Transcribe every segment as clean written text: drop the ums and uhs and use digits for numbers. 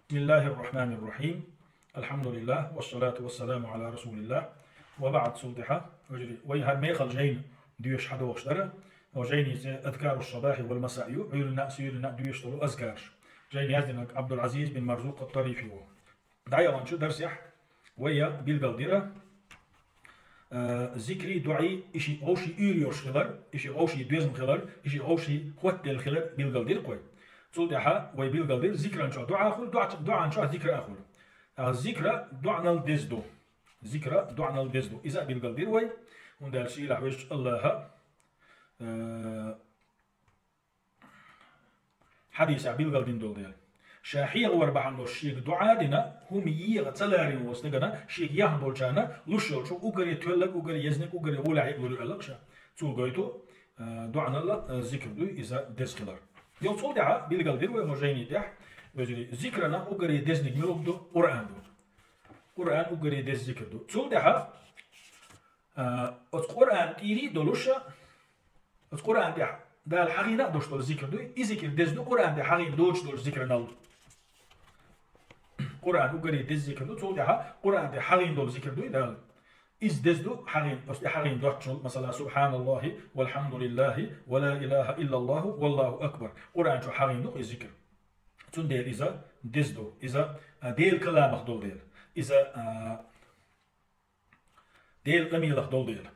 بسم الله الرحمن الرحيم. الحمد لله والصلاة والسلام على رسول الله وبعد صلتها وجري ويهر ميخل جين ديوش حدا وشترى وجيني أذكار الصباح والمساء عيرنا سيرنا ديوش طلو أذكار جيني يزدنك عبد العزيز بن مرزوق الطريفي هو دعيا وانشو درس يح ويا بالقلدرة ذكري دعي إشي أوشي إيريوش خلر إشي أوشي دوزم خلر إشي أوشي خوتل خلر بالقلدر قوي تصدحها وي بالقلدر ذكر شو دعاء أخول دعاء شو ذكر أخول الذكر دعنا الدزدو ذكر دعنا الدزدو إذا بالقلدر وي وندال شي لحوش الله حديث بالقلدين دول ديال شاحية وربعان لو شيك دعادنا هم ييغ تلارين وستغنا شيك يهن دولشانا لوشول شو اوغري تولك اوغري يزنك اوغري ولا يقولوا لك تو غويتو دعنا الله ذكر دو اذا دسخلر يوم صول دعا بالقلدر ومجيني دح وجري ذكرنا اوغري دزنك ملوبدو قران دو قران اوغري دز ذكر دو صول دعا قران تيري دولوشا قران دح دا الحقيقة دوش دول ذكر دو ذكر دز دو قران دي حقيقة دوش دول ذكر نال قرآن وقري دز ذكر دو تقول دها قرآن دي حقيقة دول ذكر دو دال إز دز دو حقيقة بس دي حقيقة دوش مثلا سبحان الله والحمد لله ولا إله إلا الله والله أكبر قرآن شو حقيقة دو ذكر تون ديل إذا دز دو إذا ديل كلامك دول ديل إذا ديل قميلك دول ديل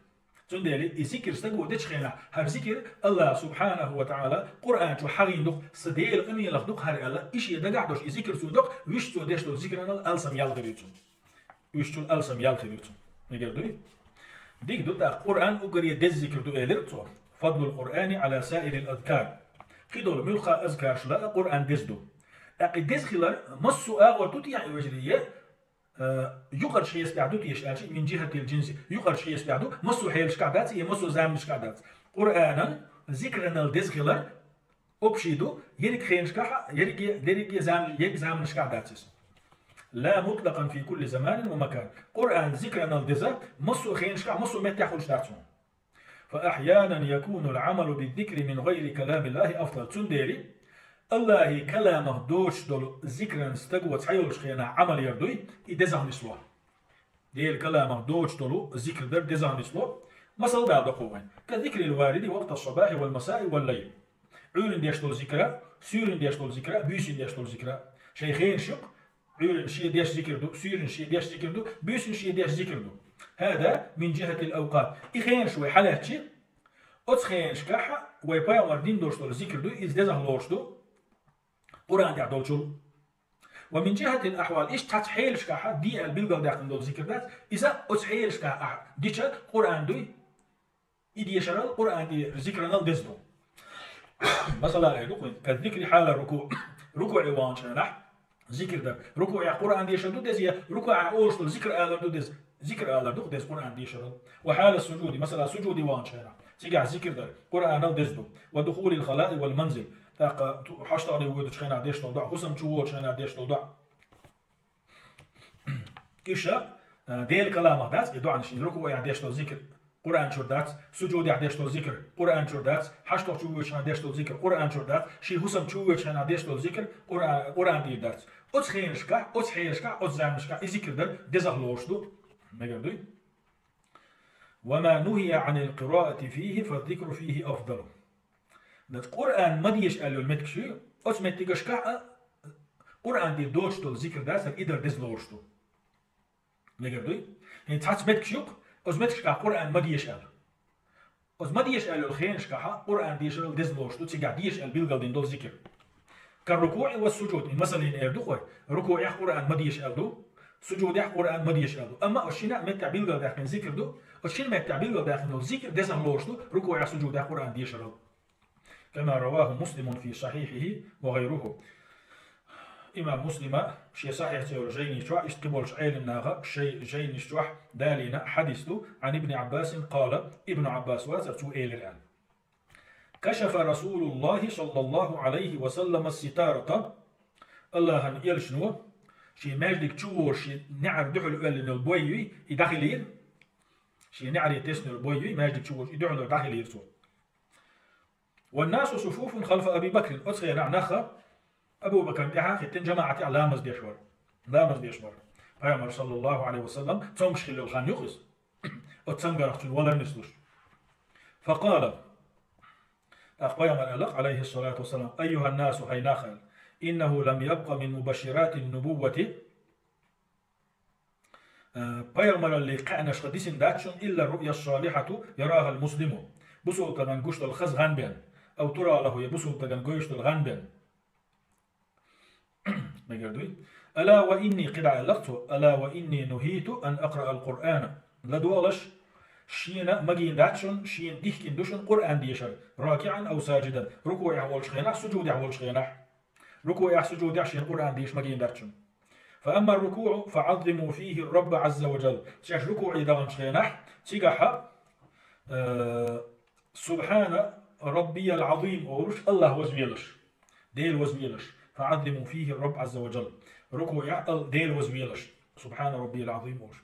تندلي ذكر استجوا دشخنا هر ذكر الله سبحانه وتعالى قرآن شو حرين دق صديل قمي لخدق هر الله إيش يدقع دوش ذكر سودق ويشتو دش دو ذكرنا الألسم يالغريتون ويشتو الألسم يالغريتون نقدر ديك دو تا قرآن وقري دز ذكر دو إلرتو فضل القرآن على سائر الأذكار كدول ملخا أذكار شلا قرآن دز دو أقي دز خلال مصو آغور توتي يعني وجريه يقر شيء يستعدو تيشالش من جهة الجنس يقر شيء يستعدو مصو حيلش كعدات هي مصو زامش كعدات قرآنا ذكرنا الدزغلر أبشيدو يريك خينش كحا يريك زامش كعدات لا مطلقا في كل زمان ومكان قرآن ذكرنا الدزا مصو خينش كح مصو متاحولش دارتون فأحيانا يكون العمل بالذكر من غير كلام الله أفضل تنديري الله كلامه دوش دول ذكرا استقوى تحيولش خينا عمل يردوي يدزان يسلوه ديال كلامه دوش دولو ذكر در دزان يسلوه مثل بعد قوين كذكر الوارد وقت الصباح والمساء والليل عيون ديش دول ذكرى سيرن ديش دول ذكرى بيسن ديش دول ذكرى شيخين شق عيون شي ديش ذكر دو سيرن شي ديش ذكر دو بيسن شي ديش ذكر دو هذا من جهة الأوقات إخين شوي حالات شي أتخين شكاحة ويبايا وردين دوش دول ذكر دو إز دزان لوش دو قرآن دع دولشول ومن جهة الأحوال إيش تحيلش كاحة دي البلغة داخل دول ذكر ذات إذا أتحيلش كاحة ديش قرآن دوي إدي يشرال قرآن دي ذكرنا الدزدو مثلا يدوقين كالذكر حال الركوع ركوع وان شنح ذكر ده ركوع قرآن دي يشرال دز ركوع أوش ذكر آلر دو دز ذكر آلر دو دز قرآن دي يشرال وحال السجود مثلا سجود وان شنح تيجع ذكر ده قرآن الدزدو ودخول الخلاء والمنزل تاق حشتاري ويدش خينا ديش توضع حسم شوور خينا ديش توضع كيشا ديل كلامه دات يدعو عن شيء ركوع يعني ديش تو ذكر قرآن شردات سجود يعني ديش تو ذكر قرآن شردات حشتار شوور خينا ديش تو ذكر قرآن شردات شي حسم شوور خينا ديش تو ذكر قرآن دي دات أتخينشكا أتحيرشكا أتزامشكا ذكر در دزغلوش دو مجردوي وما نهي عن القراءة فيه فالذكر فيه أفضل القرآن ما ديش قالوا المتكشي أسمتيجش كا قرآن دي دوش دول ذكر داس إدر دزلوش دو نقدر يعني تحس متكشيوك أسمتكش كا قرآن ما ديش قال ما ديش قالوا الخينش كا قرآن ديش قال دزلوش دو تيجا ديش قال بيلقال دين دول ذكر كالركوع والسجود مثلا يردو خوي ركوع يح قرآن ما ديش قال دو سجود يح قرآن ما ديش قال دو أما أشينا متع بيلقال داخل ذكر دو أشينا متع بيلقال داخل دول ذكر دزلوش دو ركوع يح سجود يح قرآن ديش قال كما رواه مسلم في صحيحه وغيره إمام مسلم شيء صحيح تقول جيني شوح اشتبولش عيل ناغا شيء جيني شوح دالنا حديثه عن ابن عباس قال ابن عباس واترتو إيل الآن كشف رسول الله صلى الله عليه وسلم الستارة الله يلشنو شيء ماجدك تشور شيء نعر دحل قال إنه البويوي يدخلين شيء نعر يتسنو البويوي ماجدك تشور يدحل يدخلين والناس صفوف خلف أبي بكر أتخي نعنخ أبو بكر ديها ختن جماعة لامز ديشور لامز ديشور پیامبر صلى الله عليه وسلم تمش خلل خان يخص وتسمجرت ولا نسلش فقال پیامبر عليه الصلاة والسلام أيها الناس هيناخل إنه لم يبق من مبشرات النبوة پیامبر اللي قعنش خديسن داتشن إلا الرؤيا الصالحة يراها المسلم بسوط من قشت الخز غنبين أو ترى له يبسوط من قشت الغنبين ما قردوي ألا وإني قدع لقط ألا وإني نهيت أن أقرأ القرآن لدولش شين مجين داتشن شين ديكين دوشن قرآن ديشر راكعا أو ساجدا ركوع يحول شخينح سجود يحول شخينح ركوع سجود يحشين قرآن ديش مجين داتشن فأما الركوع فعظموا فيه الرب عز وجل تشاش ركوع يدغن شخينح تيجح سبحان ربي العظيم أورش الله وزويلش ديل وزويلش فعظموا فيه الرب عز وجل ركوع ديل وزويلش سبحان ربي العظيم أورش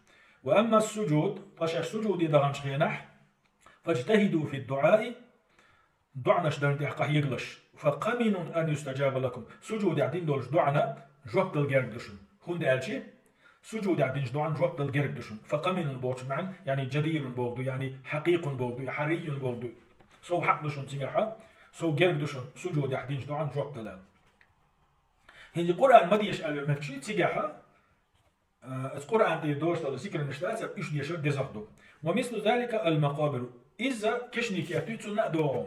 وأما السجود فشاش سجود يدغن شخينح فاجتهدوا في الدعاء دعناش درن تحقه يغلش فقمن أن يستجاب لكم سجود يعدين دولش دعنا جواب دل دشن هون دالشي سجود يعدين دعنا جواب دل دشن فقمن بوش معن يعني جدير بوغدو يعني حقيق بوغدو حري بوغدو سو حق دشن تيغا سو دشن سجود يعدين دعنا جواب دلان هندي قرآن مديش ألو مكشي تيغا القرآن دي دوش دل سيكر نشتات إيش ديشر ديزاخدو ومثل ذلك المقابر إذا كشني كياتيتو نأدوهم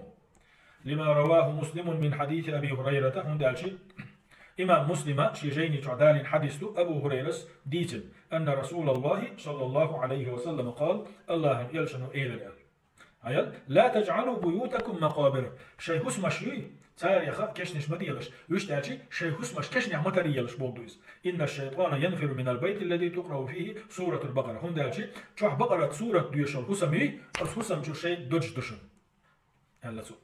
لما رواه مسلم من حديث أبي هريرة هندالشي إمام مسلم شيجين تعدال حديث أبو هريرة ديتن أن رسول الله صلى الله عليه وسلم قال الله يلشن إلى الآن عيال لا تجعلوا بيوتكم مقابر شيء اسمش تاريخ كشنش مديلش يشتاجي شيء اسمش كشني متريلش بولدويز إن الشيطان ينفر من البيت الذي تقرأ فيه سورة البقرة هندالشي تشوح بقرة سورة ديشل حسمي حسم شو شيء دوج دشن هلا سو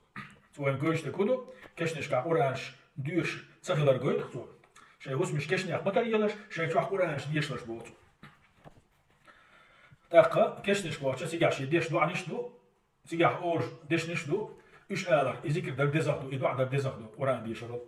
وين جوش تكودو كشنش كقرآنش ديش تسخلر جوي تخطو شيء اسمش كشني متريلش شيء تشوح قرآنش ديشلش بوتو تاقا كشنش بوتش سيجاش ديش دو عنيشدو سيجاح أورج ديش نشدو إيش آلر إذكر در دزاخدو إدوع در دزاخدو قرآن ديشرو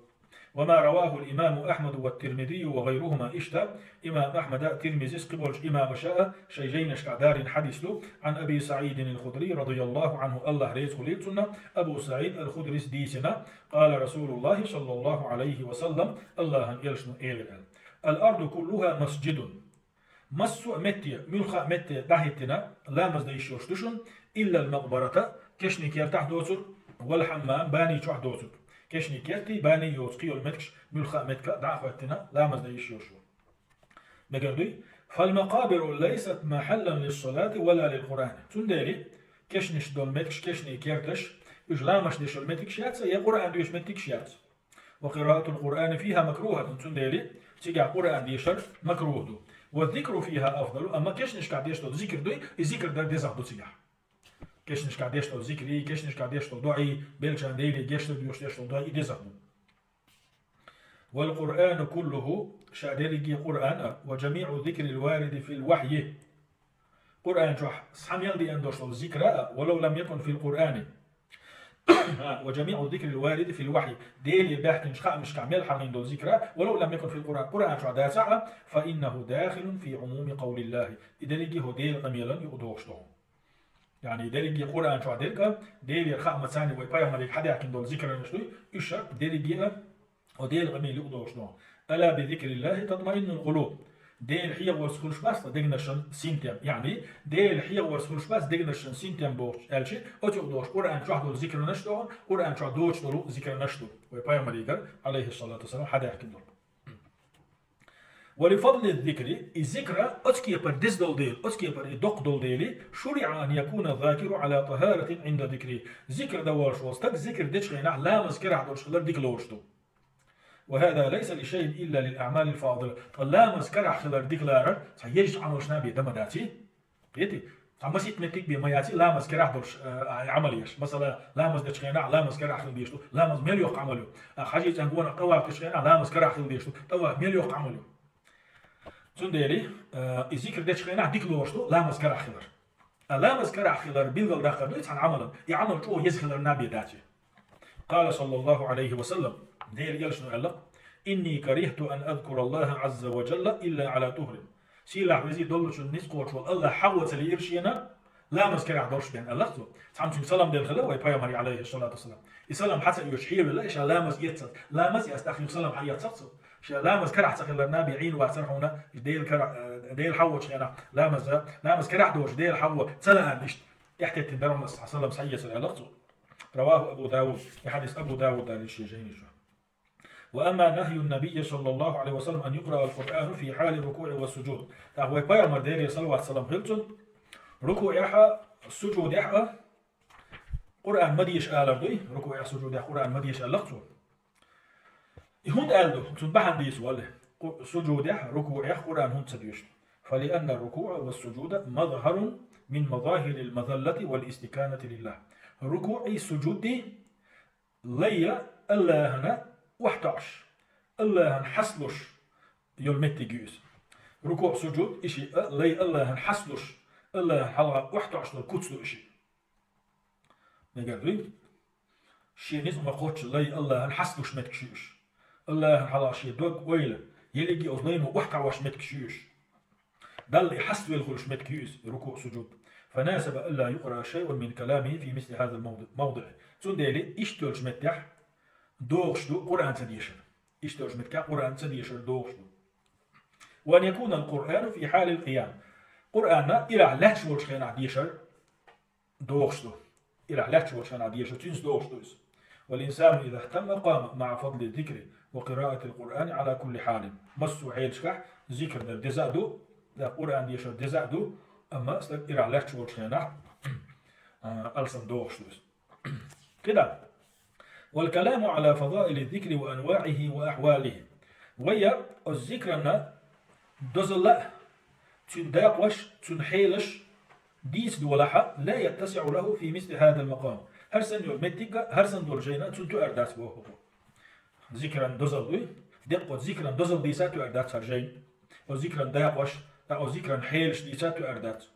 وما رواه الإمام أحمد والترمذي وغيرهما إشتا إمام أحمد الترمذي قبلش إمام شاء شيجينش كعدار حديث له عن أبي سعيد الخدري رضي الله عنه الله ريز خليتنا أبو سعيد الخدري ديسنا قال رسول الله صلى الله عليه وسلم الله يلشن إيلغان الأرض كلها مسجد مسو متي ملخا متي دهتنا لا مزديش يشتشن إلا المقبرة كشني كيرتاح دوسر والحمام باني شوح دوسر كشني كيرتي باني يوتقي المتكش ملخا متكا دعوتنا لا مزديش يشتشن بقردي فالمقابر ليست محلا للصلاة ولا للقرآن تندري كشنش دول متكش كشني كيرتش إجلامش ديش المتكش ياتس يا قرآن ديش متكش ياتس وقراءة القرآن فيها مكروهة تندري تيجا قرآن ديشر مكروه دو والذكر فيها أفضل أما كشنش قاعديش دو ذكر دوي الذكر در ديزاق دو تيجا كشنش قاعديش دو ذكري كشنش قاعديش دو دعي بيلشان ديلي جيش دو يوشتيش دو دعي ديزاق دو والقرآن كله شادرجي قرآن وجميع ذكر الوارد في الوحي قرآن جوح صحم يلدي أندوش الذكر ولو لم يكن في القرآن وجميع ذكر الوارد في الوحي ديل يباح نشخاء مش كعمل حقين دو ذكر ولو لم يكن في القرآن قرآن جوح داسعة فإنه داخل في عموم قول الله إدرجي هو ديل قميلا يؤدوش له يعني إدرجي قرآن جوح ديل يرخاء متساني ويبايا مليك حدا يحكين دو ذكر نشتوي إشا ديل وديل غميل يقدوش نوع ألا بذكر الله تطمئن القلوب ديل حيغ ورسخلش باس دقنشن سينتيم يعني ديل حيغ ورسخلش باس دقنشن سينتيم بوش ألشي أتيقدوش قرآن شوحدو ذكر نشتو قرآن شوحدوش دولو ذكر نشتو ويبايا مليكر عليه الصلاة والسلام حدا يحكي دول ولفضل الذكر الذكر أتكي بر دزدل ديل أتكي بر دقدل ديلي شرع أن يكون الذاكر على طهارة عند ذكره ذكر دوارش وستك ذكر ديشغينا لا مذكر عدوش خلال ديكلوشتو وهذا ليس لشيء إلا للأعمال الفاضلة لا مذكر خلال ديكلارر سيجي عملش نبي دمداتي بيتي عمسيت متك بمياتي لا مذكر عدوش عمليش مثلا لا مذكر شغينا لا مذكر خلال ديشتو لا مذ مليوق عملو حاجة تنقونا قوة كشغينا لا مذكر خلال ديشتو توا مليوق عملو تنديري الذكر ديشغينا ديكلوشتو لا مذكر خلال لا مذكر خلال بيلغل داخل بيت عن عملا يعمل شو يزخل النبي داتي قال صلى الله عليه وسلم دير يلشنو علق إني كرهت أن أذكر الله عز وجل إلا على طهر سيلا وزي دولش النسقوش والله حوت لإرشينا لا مسكر عدوش بين الله تو تعمل سلام دين خلا ويبايمري عليه الصلاة والسلام يسلم حتى يشحير بالله إيش لا مس يتصل لا مس يستخدم سلام حياة تصل إيش لا مس كرح تقل النبي عين واسرحونا ديل كرح ديل حوش هنا لا مس كرح دوش ديل حو سلا إيش يحتى تندرم صلى الله عليه وسلم سيس العلاقة رواه أبو داود في حديث أبو داود عن الشيء جيني. وأما نهي النبي صلى الله عليه وسلم أن يقرأ القرآن في حال الركوع والسجود هو بايمر ديري صلى الله عليه وسلم هلتون ركوع يحا السجود يحا قرآن مديش آلردوي ركوع يحا سجود يحا قرآن مديش آلردوي هند آلدو تنبحن دي سؤال سجود يحا ركوع يحا قرآن هند سديش فلأن الركوع والسجود مظهر من مظاهر المذلة والاستكانة لله ركوع السجود دي ليا الله هنا 11 الله هنحصلش يلمتي جيوس ركوع سجود إشي لي الله هنحصلش الله هنحلها 11 الكتسلو إشي نقدرين شي نزم قوتش لي الله هنحصلش متكشيش الله هنحلها شي دوق ويلة يلقي أصلين 11 متكشيش ده اللي حصل يلغلش متكيوس ركوع سجود فناسب ألا يقرأ شيء من كلامه في مثل هذا الموضع تندالي إشتولش متح دوغشتو قرآن تديشر إشتوش متكا قرآن تديشر دوغشتو وأن يكون القرآن في حال القيام قرآن إلى لاتشولش خينا ديشر دوغشتو إلى لاتشولش خينا ديشر تنس دوغشتوس والإنسان إذا اهتم قام مع فضل الذكر وقراءة القرآن على كل حال مسو عيدشكح ذكر دزادو دا قرآن ديشر دزادو أما أصدق إلى لاتشولش خينا ألسن دوغشتوس كده. والكلام على فضائل الذكر وأنواعه وأحواله ويا الذكرنا دزلا تنداقوش تنحيلش ديس دولحة لا يتسع له في مثل هذا المقام هرسن يومتك هرسن دول جينا تنتو أرداس بوهو ذكرا دزل دوي دقو ذكرا دزل ديساتو أرداس هرجين وذكرا داقوش أو ذكرا حيلش ديساتو أرداس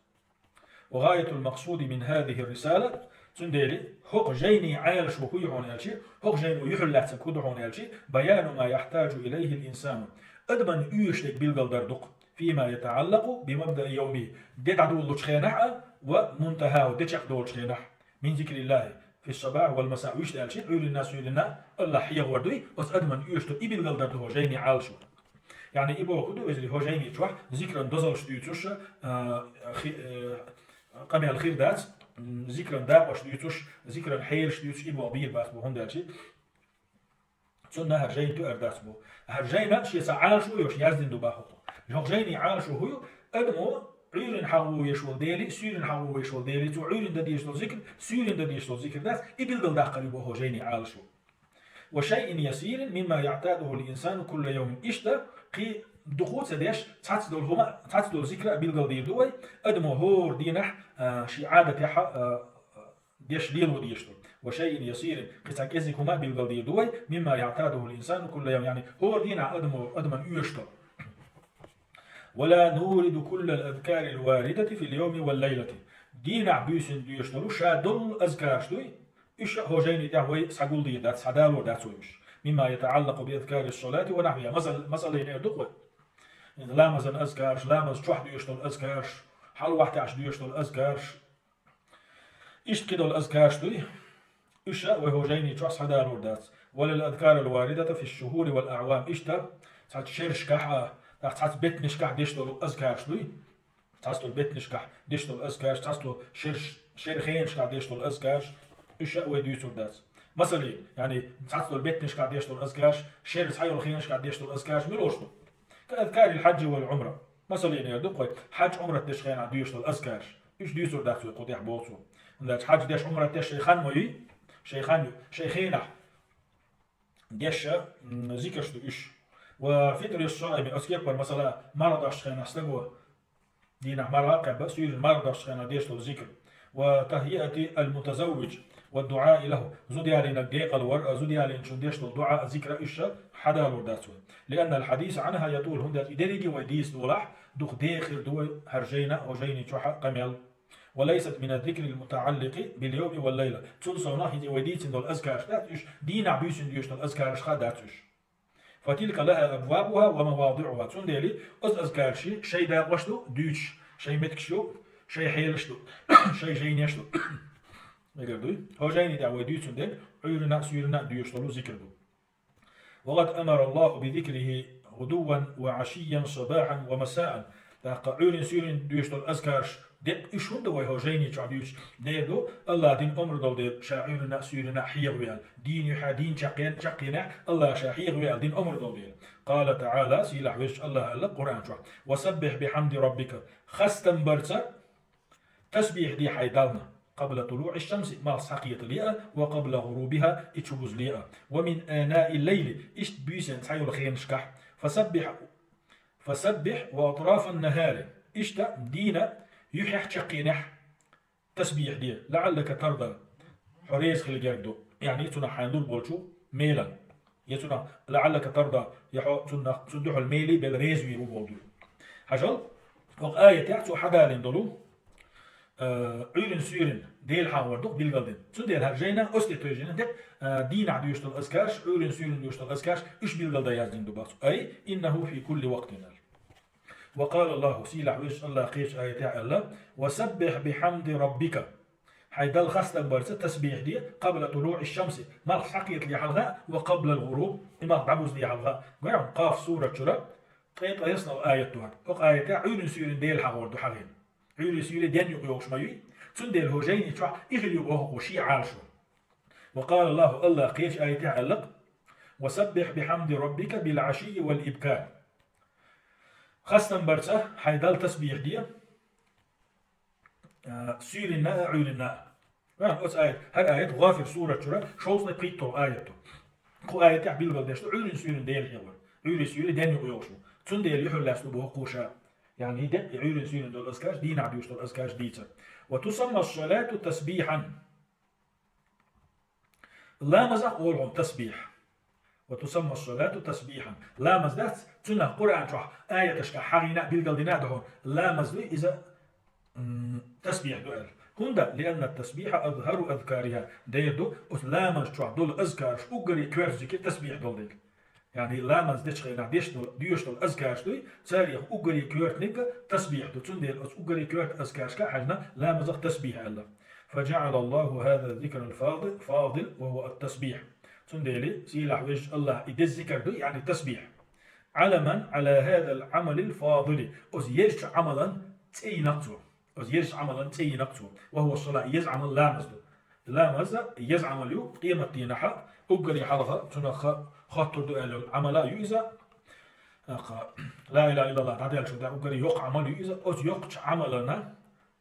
وغاية المقصود من هذه الرسالة تنديري هوق جيني عالش وكوي هون يالشي هوق جيني يحلات سكود هون يالشي بيان ما يحتاج إليه الإنسان أدمن يشتك بالقل دردق فيما يتعلق بمبدأ يومي ديت عدول لتشخينح ومنتهى ديت يقدول تشخينح من ذكر الله في الصباح والمساء ويشت يالشي عيول الناس يقولنا الله حيا وردوي بس أدمن يشتك إبالقل دردق هو جيني عالشو يعني إبو كدو إزلي هو جيني تروح ذكرا دزل شتيوتوش قمي الخير دات ذكرا داقوش ديوتوش ذكرا حيلش ديوتوش إبو أبير باس بو هندالشي تسنى هرجين تو أرداس بو هرجينا شي سعالشو يوش يازدين دو باخو هرجيني عالشو هو أدمو عيرن حاو يشول ديلي سيرن حاو يشول ديلي تو عيرن دا ديشتو ذكر سيرن دا ديشتو ذكر داس إبلغل دا قريبو هرجيني عالشو وشيء يسير مما يعتاده الإنسان كل يوم إشتا قي دخول سديش تعتدل هما تعتدل ذكر بالقل دير دوي أدمو هور دينح شي عادة يحا ديش دير وديشتو وشيء يسير قتاك إزيك هما بالقل دير دوي مما يعتاده الإنسان كل يوم يعني هور دينح أدمن يشتو ولا نورد كل الأذكار الواردة في اليوم والليلة دينح بيسن ديشتو شادل أذكار شتوي إيش هو جيني دعوي سعقول دي دات سعدال ودات ويش مما يتعلق بأذكار الصلاة ونحوها مثلا هنا دقوة لا مثلا أذكارش لا مثلا شوح ديشتو أذكارش حال واحد عش ديشتو أذكارش إيش كده الأذكارش دوي إيش وهو جيني شوح سعدال ودات ولا الأذكار الواردة في الشهور والأعوام إيش تا ساعات شرش كحة ساعات بيت نشكح ديشتو أذكارش دوي ساعات بيت نشكح ديشتو أذكارش ساعات شرخين شكح ديشتو أذكارش إيش وديوتو دات مثلا يعني ساعات البيت نش قاعد يشتغل أذكارش شير صحيح الخير نش قاعد يشتغل أذكارش ملوشتو كأذكار الحج والعمرة مثلا يعني دقة حج عمرة تشخين عاد يشتغل أذكارش إيش ديوتو دات يقطع بوصو عندك حج ديش عمرة تش شيخان موي شيخينه ديش ذكرشتو إيش وفطر الصائم أسكيبر مثلا مرض أشخين أستقوى دينا مرة بس يصير المرض أشخين ديشتو ذكر وتهيئة المتزوج والدعاء له زودي علينا الدقيقة الورقة زودي علينا شنديش الدعاء ذكر إيشا حدا ورداتوا لأن الحديث عنها يطول هندات إدريجي وديس دولح دوخ داخل دول هرجينا أو جيني تشوحا قميل وليست من الذكر المتعلق باليوم والليلة تنسوا ناحية وديس دول أذكار داتش دينا بيسن ديوش دول أذكار خاداتش فتلك لها أبوابها ومواضعها تندلي أذكار شيء دا قشتو دوش شيء متكشو شيء حيلشتو شيء جينيشتو نقدر هو جايني دعوة دوش تندل عيرنا سيرنا دوشتلو ذكر دو. وقد أمر الله بذكره غدوا وعشيا صباحا ومساء تاقا عيرن سيرن دوشتل أذكارش دب إيش هند وهو جايني تعبيش ديدو الله دين أمر دول دير شاعرنا سيرنا حيغ ويال دين يحدين شقينا الله شاحيغ ويال دين أمر دول دير. قال تعالى سيلح ويش الله ألا قرآن شو وسبح بحمد ربك خستن برتا تسبيح دي حيدالنا قبل طلوع الشمس ما سقيت ليئة وقبل غروبها اتشبز ليئة ومن آناء الليل اشت بيسن تحيو الخين شكح فسبح وأطراف النهار اشت دينا يحيح شقينح تسبيح دي لعلك ترضى حريز خلقاردو يعني يتنا حاندول بولشو ميلا يتنا لعلك ترضى يحو تندح الميلي بالريز ويرو بولدو حجل وآية تحتو حدالين دولو عيرن سيرن ديل حاوردو بالقلدين تنديل هرجينا أستي توجينا دي دين عدو يشتل أسكاش عيرن سيرن يشتل أسكاش إش بالقلد يازدين دوباسو أي إنه في كل وقت نال. وقال الله سيلع ويش الله قيش آية الله وسبح بحمد ربك حيدل خاصة برسة تسبيح دي قبل طلوع الشمس ما حقيت لي حلغاء وقبل الغروب ما بعوز لي حلغاء قاعد قاف سورة شرا قيت يصنع آية توان وق آية عيون سيرين ديل حاوردو حغين عيون سيرين دين يقيوش مايوي تنديل هوجين يتوح إخل يقوه وشي عالشو. وقال الله قيش آية الله وسبح بحمد ربك بالعشي والإبكار خاصة برسة حيدل تسبيح دي سيرنا عيوننا أوس آية هر آية غافر سورة شورا شوصنا قيتو آية خو آية تعبيل بالدشتو عيون سيرن ديل حيوان عيون سيرن دين يقيوشو تنديل يحل لاسلو بوه قوشا يعني ده عيون سيرن دول أسكاش دين عديوش دول أسكاش ديتا. وتسمى الصلاة تسبيحا لا مزق ولهم تسبيح وتسمى الصلاة تسبيحا لا مزدات تنا قرآن شرح آية تشكى حرينا بالقلدنا دهون لا مزلي إذا تسبيح دوال هندا لأن التسبيح أظهر أذكارها ديدو لا مزشرح دول أذكار أقري كويرزي تسبيح دول ديك يعني لا مزدش خينا ديش دول أذكار شوي تاريخ أقري كويرت نيجا تسبيح دو تنديل أقري كويرت أذكار شكا حجنا لا مزق تسبيح الله. فجعل الله هذا الذكر الفاضل وهو التسبيح تنديلي سيلح وجه الله إذا الذكر دو يعني التسبيح علما على هذا العمل الفاضل أزيرش عملا تينقصه أزيرش عملا تينقصه وهو الصلاة يزعم لامز لامز يزعم له قيمة تينحا أقري حرفة تنخ خطر دو العمل يؤذى لا إله إلا الله تعالى شو ده أقري يق عمل يؤذى أز يقش عملنا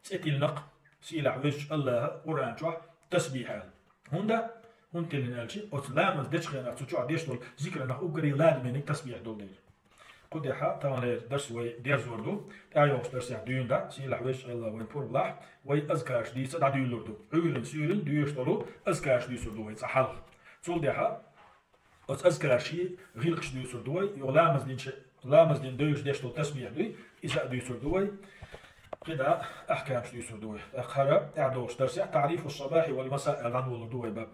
تينق سيلح وجه الله قرآن شو تسبيح هندا هنتي لنالشي أتلامز دشخنا تشوع ديشتول ذكرنا أقري لاد منك تسبيح دول دير قدها طبعا درس وي درس وردو تايوش درس دين دا سيلح وش الله وين بور بلاح وي أذكارش دي سد عديل لردو عيرن سيرن ديشتولو أذكارش دي سردو وي صحال تول دها أذكارشي غيركش دي سردو وي يلامز دين لامز دين ديش ديشتول تسبيح دي إذا دي سردو وي كده أحكام دي سردو وي أخرى أعدوش درس تعريف الصباح والمساء العنو لردو وي باب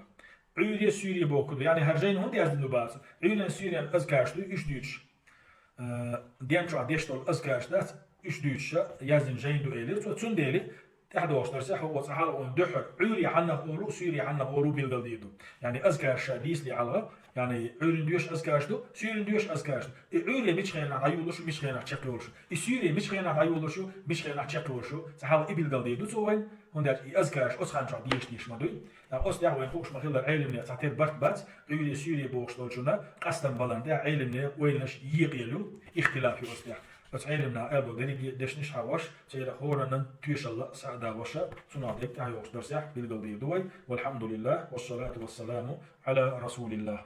عيري سوري بوكل يعني هرجين هندي أزدن باس عيرن سوري أذكارش دي إيش ديش ديان شو عديشتول أذكارش دات إيش ديش يازن جين دو إلي تون ديلي تحد واشتر سح هو صحال وندحر عيري عنه أورو سوري عنه أورو بالدلديدو يعني أذكارش ديس لي على يعني عيرن ديوش أذكارش دو سوري ديوش أذكارش عيري مش خينا عيولوشو مش خينا تشقيولشو سوري مش خينا عيولوشو مش خينا تشقيولشو صحال إبل دلديدو توين هنداش أذكارش أسخان شو ديش مدوي أصل يعني وين فوقش مخيل العلم نيا تعتبر بارت بات عيري سوري بوقش دولشنا قصدا بلاندا علم نيا وينش يقيلو اختلاف أصل بس علمنا أبو دني دش نش حواش سير خورنا تيش الله سعدا وشا صناديك تعيوش درسيح بالقلبي دوي والحمد لله والصلاة والسلام على رسول الله.